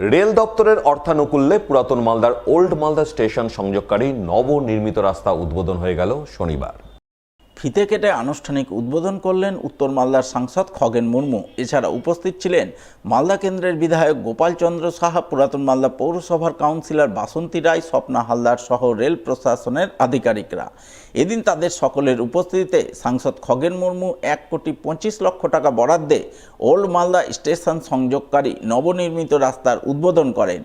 Rail দপ্তরের অর্থানুকূল্যে পুরাতন মালদার ওল্ড মালদা স্টেশন সংযোগকারী নবনির্মিত রাস্তা উদ্বোধন হয়ে গেল শনিবার। ফিতে কেটে আনুষ্ঠানিক উদ্বোধন করলেন উত্তর মালদার সাংসদ খগেন মুর্মু। এছাড়া উপস্থিত ছিলেন মালদা কেন্দ্রের বিধায়ক গোপাল চন্দ্র সাহা, পুরাতন মালদা পৌরসভার কাউন্সিলর বাসন্তী রায়, স্বপ্না হালদার সহ রেল প্রশাসনের আধিকারিকরা। এদিন তাদের সকলের উপস্থিতিতে সাংসদ খগেন মুর্মু 1,25,00,000 টাকা বরাদ্দে ওল্ড মালদা স্টেশন সংযোগকারী নবনির্মিত রাস্তার উদ্বোধন করেন।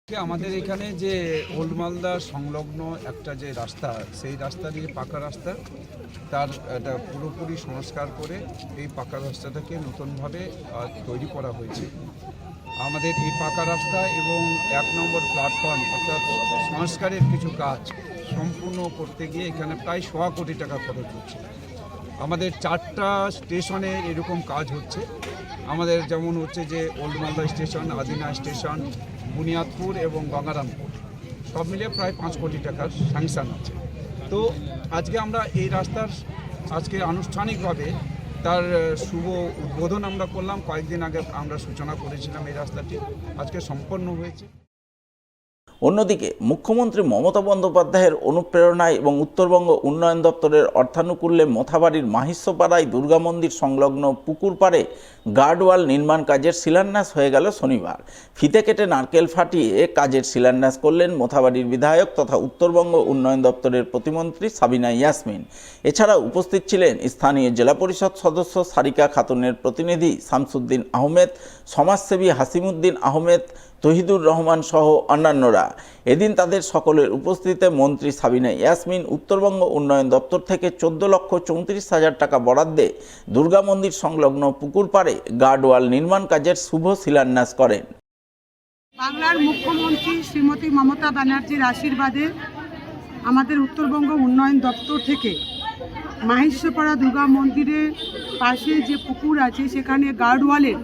আমাদের এখানে যে ওল্ড মালদা সংলগ্ন একটা যে রাস্তা, সেই রাস্তা দিয়ে পাকা রাস্তা, তার একটা পুরোপুরি সংস্কার করে এই পাকা রাস্তাটাকে নতুনভাবে তৈরি করা হয়েছে। আমাদের এই পাকা রাস্তা এবং 1 নম্বর প্ল্যাটফর্ম অর্থাৎ সংস্কারের কিছু কাজ সম্পূর্ণ করতে গিয়ে এখানে প্রায় 1.25 কোটি টাকা খরচ হচ্ছে। আমাদের 4টা স্টেশনে এরকম কাজ হচ্ছে। আমাদের যেমন হচ্ছে যে old Malda station, Adina station, Buniadpur এবং গঙ্গারামপুর, সব মিলিয়ে প্রায় 5 কোটি টাকার স্যাংশন আছে। তো আজকে আমরা এই রাস্তার আজকে আনুষ্ঠানিকভাবে তার শুভ উদ্বোধন আমরা করলাম। কয়েকদিন আগে আমরা সূচনা করেছিলাম এই রাস্তাটি, আজকে সম্পন্ন হয়েছে। অন্যদিকে মুখ্যমন্ত্রী মমতা বন্দ্যোপাধ্যায়ের অনুপ্রেরণায় এবং উত্তরবঙ্গ উন্নয়ন দপ্তরের অর্থানুকূল্যে মোথাবাড়ির মাহিষ্যপাড়ায় দুর্গা মন্দির সংলগ্ন পুকুর পাড়ে গার্ডওয়াল নির্মাণ কাজের শিলান্যাস হয়ে গেল শনিবার। ফিতে কেটে নারকেল ফাটিয়ে কাজের শিলান্যাস করলেন মোথাবাড়ির বিধায়ক তথা উত্তরবঙ্গ উন্নয়ন দপ্তরের প্রতিমন্ত্রী সাবিনা ইয়াসমিন। এছাড়া উপস্থিত ছিলেন স্থানীয় জেলা পরিষদ সদস্য সারিকা খাতুনের প্রতিনিধি শামসুদ্দিন আহমেদ, সমাজসেবী হাসিমুদ্দিন আহমেদ, তহিদুর রহমান সহ অন্যান্যরা। এদিন তাদের সকলের উপস্থিতিতে মন্ত্রী সাবিনা ইয়াসমিন উত্তরবঙ্গ উন্নয়ন দপ্তর থেকে 14,34,000 টাকা বরাদ্দে দুর্গা মন্দির সংলগ্ন পুকুর পাড়ে গার্ডওয়াল নির্মাণ কাজের শুভ শিলান্যাস করেন। বাংলার মুখ্যমন্ত্রী শ্রীমতী মমতা ব্যানার্জির আশীর্বাদে আমাদের উত্তরবঙ্গ উন্নয়ন দপ্তর থেকে মাহিষ্যপাড়া দুর্গা মন্দিরের পাশে যে পুকুর আছে সেখানে গার্ডওয়ালের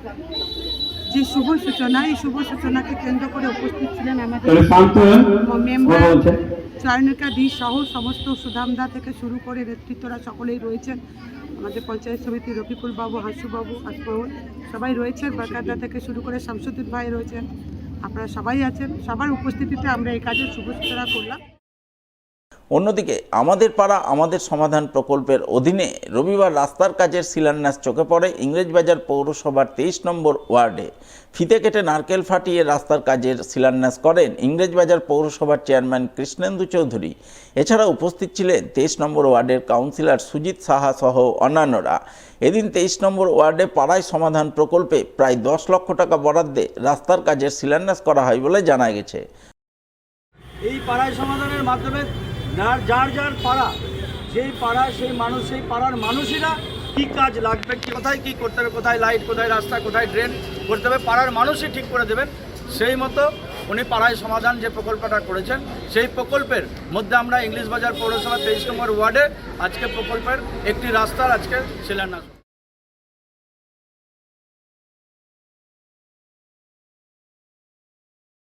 যে শুভ সূচনা, এই শুভ সূচনাকে কেন্দ্র করে উপস্থিত ছিলেন আমাদের মেম্বার চয়নিকা দি সহ সমস্ত সুধামদা থেকে শুরু করে নেতৃত্বরা সকলেই রয়েছেন। আমাদের পঞ্চায়েত সমিতি রফিকুল বাবু, হাসুবাবু, সবাই রয়েছেন। বারকারদা থেকে শুরু করে শামসুদ্দিন ভাই রয়েছেন। আপনারা সবাই আছেন। সবার উপস্থিতিতে আমরা এই কাজের শুভ সূচনা করলাম। অন্যদিকে আমাদের পাড়া আমাদের সমাধান প্রকল্পের অধীনে রবিবার রাস্তার কাজের শিলান্যাস চোখে পড়ে ইংরেজবাজার পৌরসভার 23 নম্বর ওয়ার্ডে। ফিতে কেটে নারকেল ফাটিয়ে রাস্তার কাজের শিলান্যাস করেন ইংরেজবাজার পৌরসভার চেয়ারম্যান কৃষ্ণেন্দু চৌধুরী। এছাড়া উপস্থিত ছিলেন 23 নম্বর ওয়ার্ডের কাউন্সিলর সুজিত সাহা সহ অন্যান্যরা। এদিন 23 নম্বর ওয়ার্ডে পাড়ায় সমাধান প্রকল্পে প্রায় 10 লক্ষ টাকা বরাদ্দে রাস্তার কাজের শিলান্যাস করা হয় বলে জানা গেছে। এই পাড়ায় সমাধানের মাধ্যমে যার যার পাড়া, যেই পাড়া সেই মানুষ, সেই পাড়ার মানুষেরা কী কাজ লাগবে, কোথায় কী করতে হবে, কোথায় লাইট, কোথায় রাস্তা, কোথায় ড্রেন করতে হবে, পাড়ার মানুষই ঠিক করে দেবেন। সেই মতো উনি পাড়ায় সমাধান যে প্রকল্পটা করেছেন, সেই প্রকল্পের মধ্যে আমরা ইংলিশ বাজার পৌরসভা 23 নম্বর ওয়ার্ডে আজকে প্রকল্পের একটি রাস্তার আজকে শিলান্যাস।